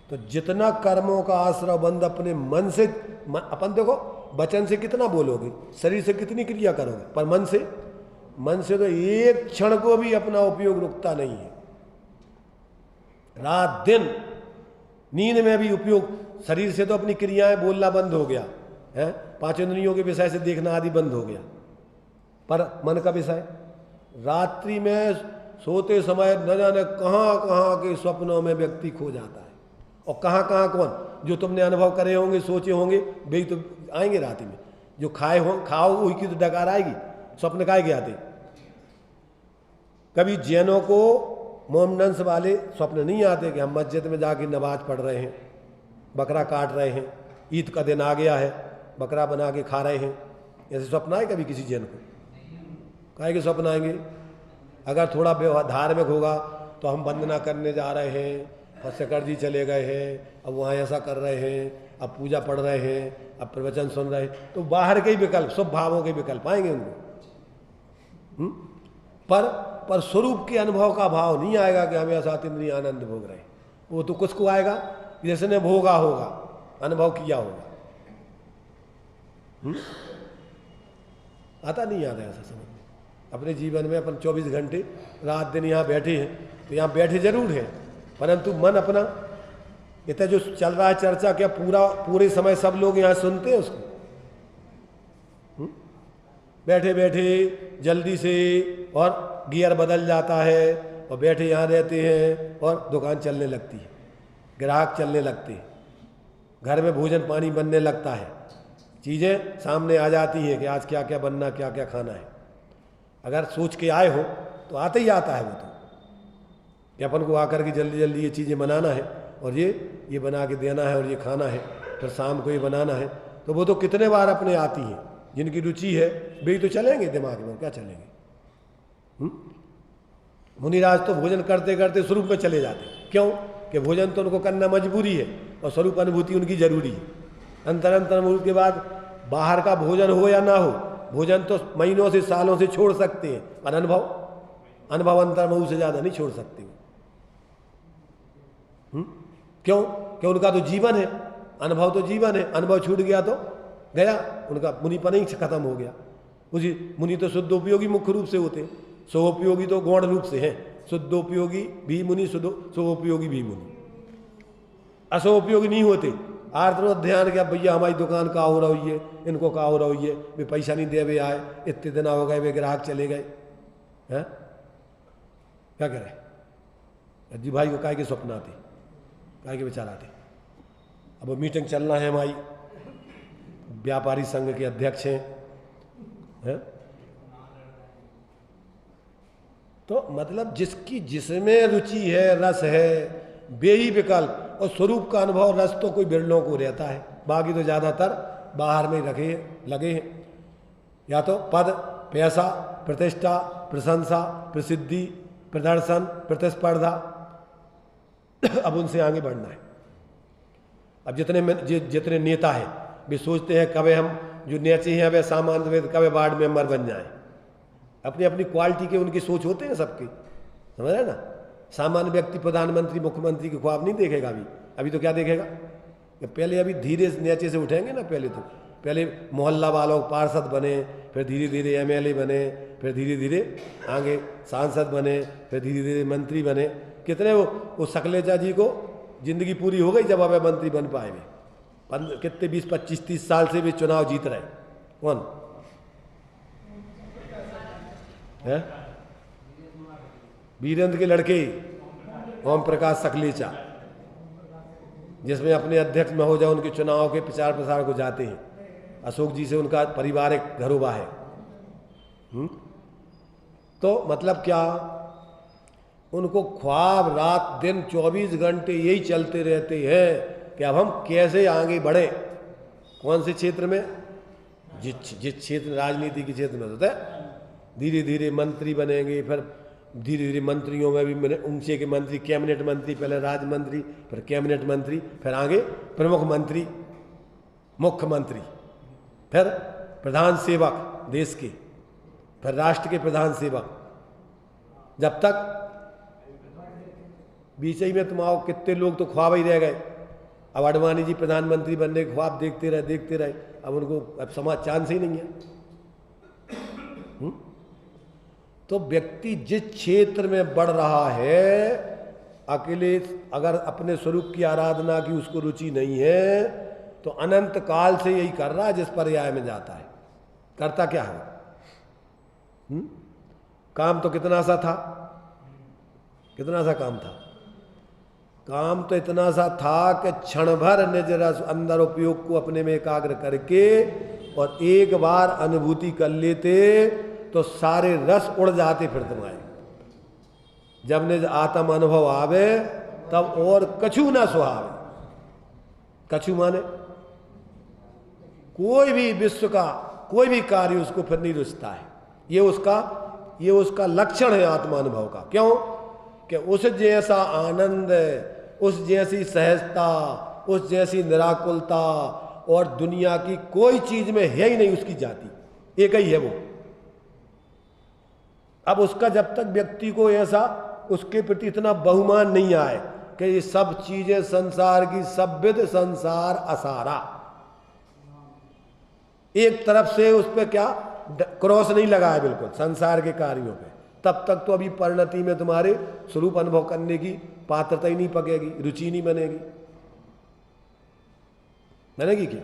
तो जितना कर्मों का आश्रय बंद अपने मन से, अपन देखो वचन से कितना बोलोगे, शरीर से कितनी क्रिया करोगे, पर मन से तो एक क्षण को भी अपना उपयोग रुकता नहीं है। रात दिन नींद में भी उपयोग, शरीर से तो अपनी क्रियाएं बोलना बंद हो गया है, 5 इंद्रियों के विषय से देखना आदि बंद हो गया, पर मन का विषय रात्रि में सोते समय न जाने कहाँ कहाँ के स्वप्नों में व्यक्ति खो जाता है। और कहाँ कहाँ कौन जो तुमने अनुभव करे होंगे, सोचे होंगे, वे तो आएंगे रात्रि में। जो खाओ वही की तो डकार आएगी, स्वप्न काहे के आते। कभी जैनों को मोमडंस वाले स्वप्न नहीं आते कि हम मस्जिद में जाके नमाज पढ़ रहे हैं, बकरा काट रहे हैं, ईद का दिन आ गया है, बकरा बना के खा रहे हैं, ऐसे स्वप्न आए कभी किसी जैन को? काहे के स्वप्न आएंगे? अगर थोड़ा धार्मिक होगा तो हम वंदना करने जा रहे हैं, शेखर जी चले गए हैं, अब वहाँ ऐसा कर रहे हैं, अब पूजा पढ़ रहे हैं, अब प्रवचन सुन रहे हैं, तो बाहर के ही विकल्प, शुभ भावों के विकल्प आएंगे उनको। पर स्वरूप के अनुभव का भाव नहीं आएगा कि हमें सात इंद्रिय आनंद भोग रहे हैं। वो तो कुछ को आएगा जिसने भोगा होगा, अनुभव किया होगा। आता नहीं आता ऐसा समझ में। अपने जीवन में अपन 24 घंटे रात दिन यहाँ बैठे हैं, तो यहाँ बैठे जरूर हैं, परंतु मन अपना इतना जो चल रहा है चर्चा, क्या पूरे समय सब लोग यहाँ सुनते हैं उसको? बैठे बैठे जल्दी से, और गियर बदल जाता है, और बैठे यहाँ रहते हैं और दुकान चलने लगती है, ग्राहक चलने लगते हैं, घर में भोजन पानी बनने लगता है, चीज़ें सामने आ जाती हैं कि आज क्या क्या बनना, क्या क्या खाना है। अगर सोच के आए हो तो आते ही आता है वो, तो कि अपन को आकर के जल्दी जल्दी ये चीज़ें बनाना है, और ये बना के देना है, और ये खाना है, फिर शाम को ये बनाना है। तो वो तो कितने बार अपने आती हैं, जिनकी रुचि है वे तो चलेंगे दिमाग में, क्या चलेंगे। मुनिराज तो भोजन करते करते स्वरूप में चले जाते, क्यों? कि भोजन तो उनको करना मजबूरी है, और स्वरूप अनुभूति उनकी जरूरी है। अंतर अनुभूति के बाद बाहर का भोजन हो या ना हो, भोजन तो महीनों से सालों से छोड़ सकते हैं, पर अनुभव अंतर्मुख से ज़्यादा नहीं छोड़ सकते। क्यों? कि उनका तो जीवन है, अनुभव तो जीवन है। अनुभव छूट गया तो गया, उनका मुनिपन ही खत्म हो गया। उसी मुनि तो शुद्धोपयोगी मुख्य रूप से होते हैं, स्वोपयोगी तो गौण रूप से हैं। शुद्धोपयोगी भी मुनि, स्वोपयोगी भी मुनि, असोपयोगी नहीं होते। आर्थ ध्यान किया, भैया हमारी दुकान का हो रही है, इनको का हो रही है, वे पैसा नहीं दे, वे आए, इतने दिन हो गए, वे ग्राहक चले गए हैं, क्या करें? जी भाई को काय के स्वप्न आते, काय के विचार आते। अब मीटिंग चलना है, हमारी व्यापारी संघ के अध्यक्ष हैं, तो मतलब जिसमें रुचि है, रस है, बेही विकल्प, और स्वरूप का अनुभव रस तो कोई बिरलों को रहता है, बाकी तो ज़्यादातर बाहर में लगे हैं। या तो पद, पैसा, प्रतिष्ठा, प्रशंसा, प्रसिद्धि, प्रदर्शन, प्रतिस्पर्धा, अब उनसे आगे बढ़ना है। अब जितने नेता हैं वे सोचते हैं कभी हम जो नेचे हैं वे सामान्य वे कभी वार्ड मेंबर बन जाएं। अपनी अपनी क्वालिटी के उनकी सोच होते हैं सबकी, समझ रहे ना। सामान्य व्यक्ति प्रधानमंत्री मुख्यमंत्री के ख्वाब नहीं देखेगा। अभी तो क्या देखेगा कि पहले अभी धीरे नीचे से उठेंगे ना। पहले मोहल्ला वालों पार्षद बने, फिर धीरे धीरे एमएलए बने, फिर धीरे धीरे आगे सांसद बने, फिर धीरे धीरे मंत्री बने। कितने वो सकलेचा जी को जिंदगी पूरी हो गई जब अब मंत्री बन पाए वे। कितने 20, 25, 30 साल से भी चुनाव जीत रहे। कौन है? वीरेंद्र के लड़के ओम प्रकाश सकलेचा, जिसमें अपने अध्यक्ष महोदय उनके चुनाव के प्रचार प्रसार को जाते हैं। अशोक जी से उनका पारिवारिक घरोबा है। तो मतलब क्या, उनको ख्वाब रात दिन 24 घंटे यही चलते रहते हैं कि अब हम कैसे आगे बढ़े। कौन से क्षेत्र में? जिस क्षेत्र राजनीति के क्षेत्र में होता है, धीरे धीरे मंत्री बनेंगे, फिर धीरे धीरे मंत्रियों में भी ऊंचे के मंत्री, कैबिनेट मंत्री, पहले राज्य मंत्री, फिर कैबिनेट मंत्री, फिर आगे प्रमुख मंत्री, मुख्यमंत्री, फिर प्रधान सेवक देश के, फिर राष्ट्र के प्रधान सेवक। जब तक बीच ही में तुम आओ, कितने लोग तो ख्वाब ही रह गए। अब अडवाणी जी प्रधानमंत्री बनने के ख्वाब देखते रहे। अब उनको अब समाज चांस ही नहीं है। तो व्यक्ति जिस क्षेत्र में बढ़ रहा है, अकेले अगर अपने स्वरूप की आराधना की उसको रुचि नहीं है, तो अनंत काल से यही कर रहा है जिस पर्याय में जाता है। करता क्या है? काम तो कितना सा था, कितना सा काम था। काम तो इतना सा था कि क्षण भर निज रस अंदर उपयोग को अपने में एकाग्र करके और एक बार अनुभूति कर लेते तो सारे रस उड़ जाते। फिर तुम्हारे जब निज आत्म अनुभव आवे तब और कछु ना सुहावे। कछु माने कोई भी विश्व का कोई भी कार्य उसको फिर नहीं रुचता है। ये उसका लक्षण है आत्मानुभव का। क्यों कि उस जैसा आनंद, उस जैसी सहजता, उस जैसी निराकुलता और दुनिया की कोई चीज में है ही नहीं उसकी जाति, एक ही है वो। अब उसका जब तक व्यक्ति को ऐसा उसके प्रति इतना बहुमान नहीं आए कि ये सब चीजें संसार की सभ्यद संसार असारा, एक तरफ से उस पर क्या क्रॉस नहीं लगा है बिल्कुल संसार के कार्यों पे, तब तक तो अभी परिणति में तुम्हारे स्वरूप अनुभव करने की पात्रता ही नहीं पकेगी, रुचि नहीं बनेगी। बनेगी क्या?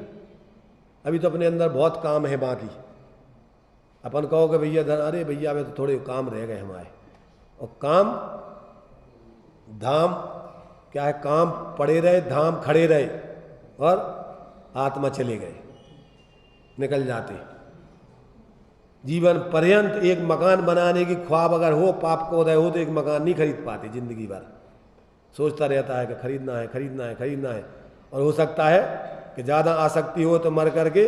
अभी तो अपने अंदर बहुत काम है बाकी। अपन कहो कि भैया अरे भैया में तो थोड़े काम रह गए हमारे, और काम धाम क्या है, काम पड़े रहे धाम खड़े रहे और आत्मा चले गए, निकल जाते। जीवन पर्यंत एक मकान बनाने की ख्वाब अगर हो, पाप को उदय हो, तो एक मकान नहीं खरीद पाते जिंदगी भर। सोचता रहता है कि खरीदना है खरीदना है खरीदना है, और हो सकता है कि ज़्यादा आसक्ति हो तो मर करके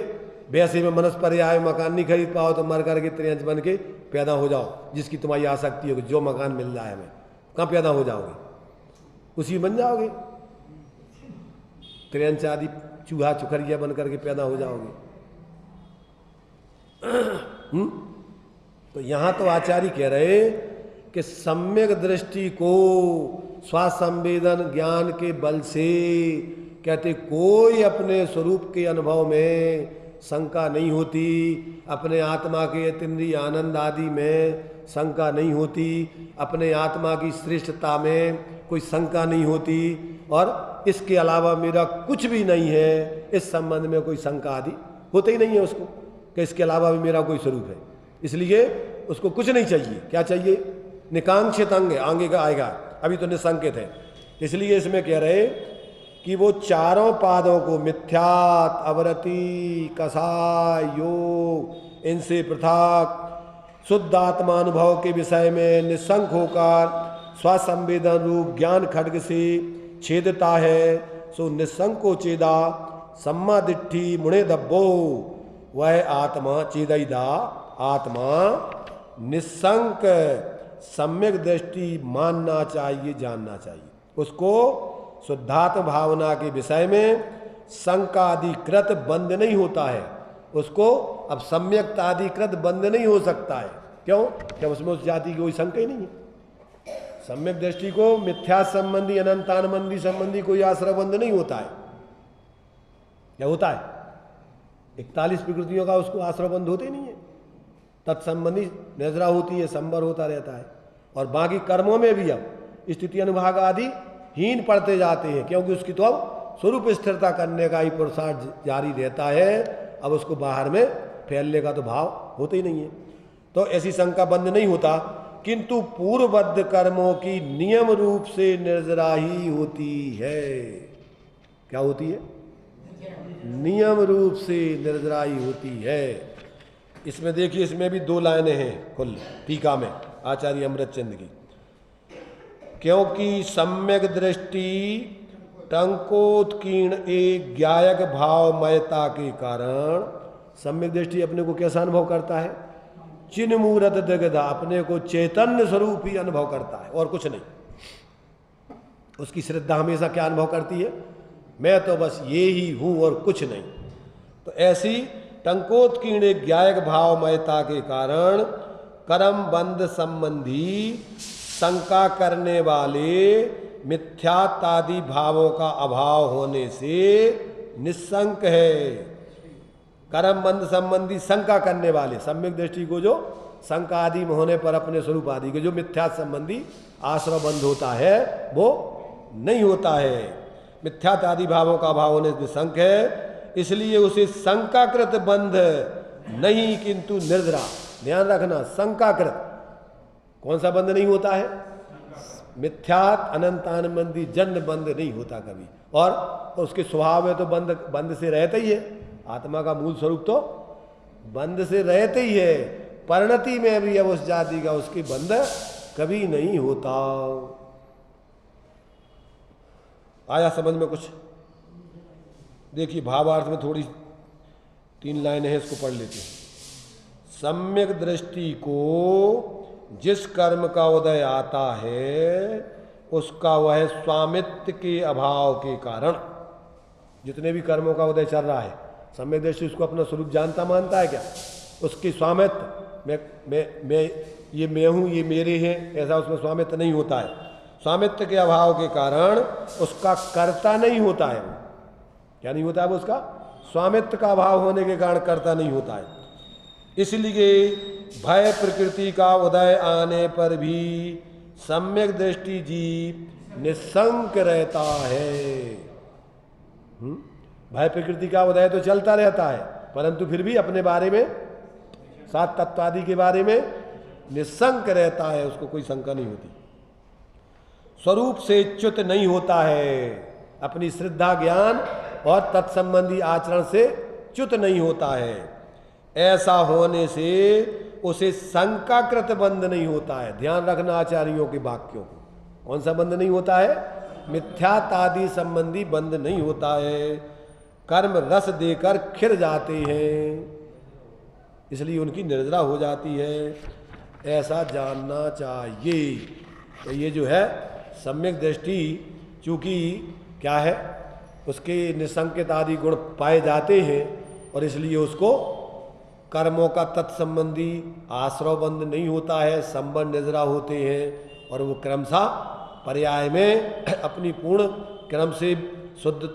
वैसे में मनस पर्याय मकान नहीं खरीद पाओ तो मर करके त्रियंच बन के पैदा हो जाओ, जिसकी तुम्हारी आसक्ति होगी, जो मकान मिल रहा है हमें, कहाँ पैदा हो जाओगे, उसी बन जाओगे, त्रियंच आदि चूहा चुखरिया बन करके पैदा हो जाओगे। तो यहाँ तो आचार्य कह रहे कि सम्यक दृष्टि को स्वासंवेदन ज्ञान के बल से कहते कोई अपने स्वरूप के अनुभव में शंका नहीं होती, अपने आत्मा के अतीन्द्रिय आनंद आदि में शंका नहीं होती, अपने आत्मा की श्रेष्ठता में कोई शंका नहीं होती, और इसके अलावा मेरा कुछ भी नहीं है, इस संबंध में कोई शंका आदि होते ही नहीं है उसको कि इसके अलावा भी मेरा कोई स्वरूप है। इसलिए उसको कुछ नहीं चाहिए। क्या चाहिए? निकांक्षित अंग, आगे का आएगा, अभी तो निसंकित है। इसलिए इसमें कह रहे कि वो चारों पादों को मिथ्यात, अवरति, कसाय, योग, इनसे पृथक शुद्ध आत्मानुभव के विषय में निसंक होकर स्वसंवेदन रूप ज्ञान खड्ग से छेदता है। सो निसंको चेदा सम्मा दिट्ठी मुणे दब्बो, वह आत्मा चेदईदा आत्मा निसंक सम्यक दृष्टि मानना चाहिए, जानना चाहिए। उसको शुद्धात्म भावना के विषय में शंकाधिकृत बंद नहीं होता है, उसको अब सम्यक्ताधिकृत बंद नहीं हो सकता है। क्यों? क्या उसमें उस जाति की कोई शंका ही नहीं है। सम्यक दृष्टि को मिथ्या संबंधी, अनंतानबंधी संबंधी कोई आश्रय बंद नहीं होता है। क्या होता है? 41 प्रकृतियों का उसको आश्रय बंद होते नहीं है, तत्संबंधी नजरा होती है, संबर होता रहता है। और बाकी कर्मों में भी अब स्थिति अनुभाग आदि हीन पड़ते जाते हैं, क्योंकि उसकी तो अब स्वरूप स्थिरता करने का ही पुरुषार्थ जारी रहता है, अब उसको बाहर में फैलने का तो भाव होता ही नहीं है। तो ऐसी शंका बंद नहीं होता, किंतु पूर्वबद्ध कर्मों की नियम रूप से निर्जरा ही होती है। क्या होती है? नियम रूप से निर्जरा ही होती है। इसमें देखिए, इसमें भी 2 लाइनें हैं कुल टीका में आचार्य अमृतचंद की। क्योंकि सम्यक दृष्टि टंकोत्कीर्ण एक ज्ञायक भावमयता के कारण, सम्यक दृष्टि अपने को कैसा अनुभव करता है? चिन्ह मूर्त दगदा, अपने को चैतन्य स्वरूप ही अनुभव करता है और कुछ नहीं। उसकी श्रद्धा हमेशा क्या अनुभव करती है? मैं तो बस ये ही हूं और कुछ नहीं। तो ऐसी टंकोत्कीर्ण एक ज्ञायक भावमयता के कारण कर्म बंध संबंधी शंका करने वाले मिथ्यात्वादि भावों का अभाव होने से निस्संक है। कर्म बंध संबंधी शंका करने वाले, सम्यक दृष्टि को जो शंका आदि में होने पर अपने स्वरूप आदि के जो मिथ्या संबंधी आश्रय बंध होता है वो नहीं होता है। मिथ्यात्वादि भावों का अभाव होने से निस्संक है, इसलिए उसे शंकाकृत बंध नहीं किंतु निर्जरा। ध्यान रखना, शंकाकृत कौन सा बंध नहीं होता है? मिथ्यात अनंतानबंधी जन्म बंध नहीं होता कभी, और उसके स्वभाव में तो बंध से रहता ही है। आत्मा का मूल स्वरूप तो बंध से रहते ही है। परिणति में भी अब उस जाति का उसकी बंध कभी नहीं होता। आया समझ में कुछ? देखिए भावार्थ में थोड़ी 3 लाइनें हैं, इसको पढ़ लेते हैं। सम्यक दृष्टि को जिस कर्म का उदय आता है उसका वह स्वामित्व के अभाव के कारण, जितने भी कर्मों का उदय चल रहा है, सम्यक दृष्टि उसको अपना स्वरूप जानता मानता है क्या? उसकी स्वामित्व, मैं ये मैं हूँ, ये मेरे हैं, ऐसा उसमें स्वामित्व नहीं होता है। स्वामित्व के अभाव के कारण उसका कर्ता नहीं होता है। क्या नहीं होता है? वो उसका स्वामित्व का अभाव होने के कारण कर्ता नहीं होता है। इसलिए भय प्रकृति का उदय आने पर भी सम्यक दृष्टि जीव निसंक रहता है। भय प्रकृति का उदय तो चलता रहता है, परंतु फिर भी अपने बारे में, सात तत्वादि के बारे में निसंक रहता है, उसको कोई शंका नहीं होती। स्वरूप से च्युत नहीं होता है, अपनी श्रद्धा ज्ञान और तत्संबंधी आचरण से च्युत नहीं होता है। ऐसा होने से उसे शंकाकृत बंध नहीं होता है। ध्यान रखना आचार्यों के वाक्यों को। कौन सा बंध नहीं होता है? मिथ्यात्वादि संबंधी बंध नहीं होता है। कर्म रस देकर खिर जाते हैं, इसलिए उनकी निर्जरा हो जाती है, ऐसा जानना चाहिए। तो ये जो है सम्यक दृष्टि, चूंकि क्या है, उसके निसंकित आदि गुण पाए जाते हैं और इसलिए उसको कर्मों का तत्संबंधी आश्रव बंध नहीं होता है, संबंध निजरा होते हैं और वो क्रमशः पर्याय में अपनी पूर्ण क्रम से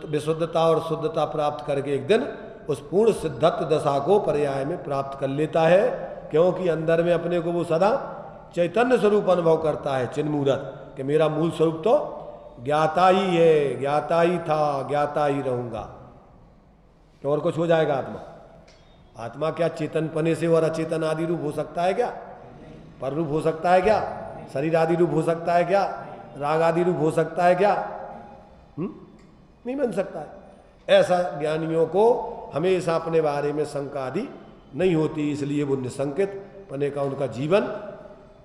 विशुद्धता और शुद्धता प्राप्त करके एक दिन उस पूर्ण सिद्धत्व दशा को पर्याय में प्राप्त कर लेता है, क्योंकि अंदर में अपने को वो सदा चैतन्य स्वरूप अनुभव करता है, चिन्मूर्त, कि मेरा मूल स्वरूप तो ज्ञाता ही है, ज्ञाता ही था, ज्ञाता ही रहूंगा। तो और कुछ हो जाएगा आत्मा? आत्मा क्या चेतन पने से और अचेतन आदि रूप हो सकता है क्या? पर रूप हो सकता है क्या? शरीर आदि रूप हो सकता है क्या? राग आदि रूप हो सकता है क्या? नहीं बन सकता है। ऐसा ज्ञानियों को हमेशा अपने बारे में शंका आदि नहीं होती, इसलिए वो निसंकित पने का उनका जीवन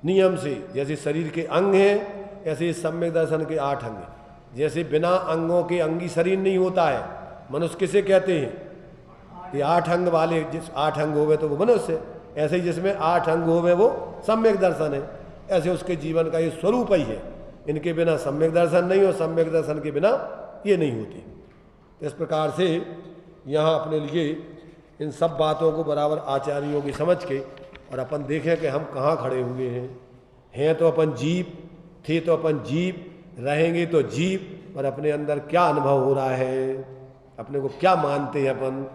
नियम से, जैसे शरीर के अंग हैं ऐसे सम्यक दर्शन के 8 अंग हैं। जैसे बिना अंगों के अंगी शरीर नहीं होता है, मनुष्य किसे कहते हैं? ये 8 अंग वाले, जिस 8 अंग होवे तो वो मनुष्य, ऐसे ही जिसमें 8 अंग होवे वो सम्यक दर्शन है। ऐसे उसके जीवन का ये स्वरूप ही है। इनके बिना सम्यक दर्शन नहीं हो, सम्यक दर्शन के बिना ये नहीं होती। इस प्रकार से यहाँ अपने लिए इन सब बातों को बराबर आचार्यों की समझ के और अपन देखें कि हम कहाँ खड़े हुए हैं तो अपन जीव, थे तो अपन जीव, रहेंगे तो जीव, पर अपने अंदर क्या अनुभव हो रहा है, अपने को क्या मानते हैं अपन?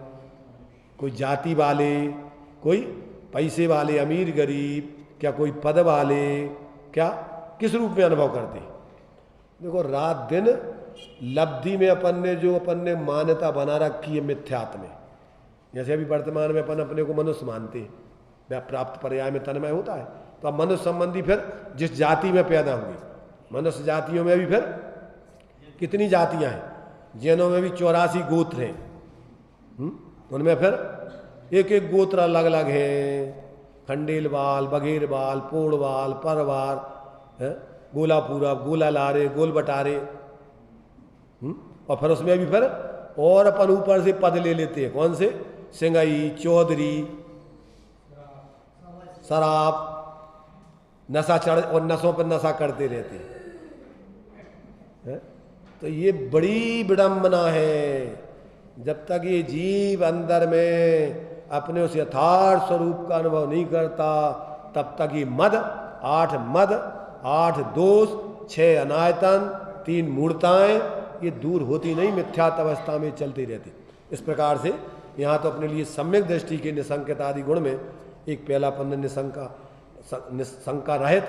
कोई जाति वाले, कोई पैसे वाले, अमीर गरीब, क्या कोई पद वाले, क्या किस रूप में अनुभव करते हैं? देखो, रात दिन लब्धि में अपन ने मान्यता बना रखी है मिथ्यात्व में। जैसे अभी वर्तमान में अपन अपने को मनुष्य मानते हैं, वह प्राप्त पर्याय में तन्मय होता है, तो अब मनुष्य संबंधी फिर जिस जाति में पैदा हुए, मनुष्य जातियों में भी फिर कितनी जातियां हैं? जैनों में भी 84 गोत्र हैं, उनमें फिर एक एक गोत्र अलग अलग हैं। खंडेलवाल, बघेरवाल, पोड़वाल, परवार, गोला पूरा, गोला लारे, गोल बटारे, और फिर उसमें भी फिर और अपन ऊपर से पद ले लेते हैं। कौन से? सिंगाई, चौधरी, शराब, नशा चढ़ और नशों पर नशा करते रहते हैं। तो ये बड़ी विडंबना है। जब तक ये जीव अंदर में अपने उस यथार्थ स्वरूप का अनुभव नहीं करता, तब तक ये मद, 8 दोष, 6 अनायतन, 3 मूर्ताएं, ये दूर होती नहीं, मिथ्यात्व अवस्था में चलती रहती। इस प्रकार से यहाँ तो अपने लिए सम्यक दृष्टि के निसंकित आदि गुण में एक पहला पन्न निशंका रहित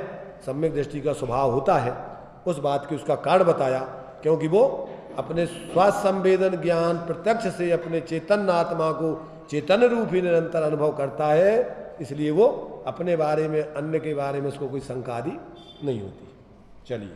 सम्यक दृष्टि का स्वभाव होता है। उस बात की उसका कारण बताया, क्योंकि वो अपने स्वासंवेदन ज्ञान प्रत्यक्ष से अपने चैतन्य आत्मा को चैतन्य रूप ही निरंतर अनुभव करता है, इसलिए वो अपने बारे में, अन्य के बारे में उसको कोई शंका आदि नहीं होती। चलिए।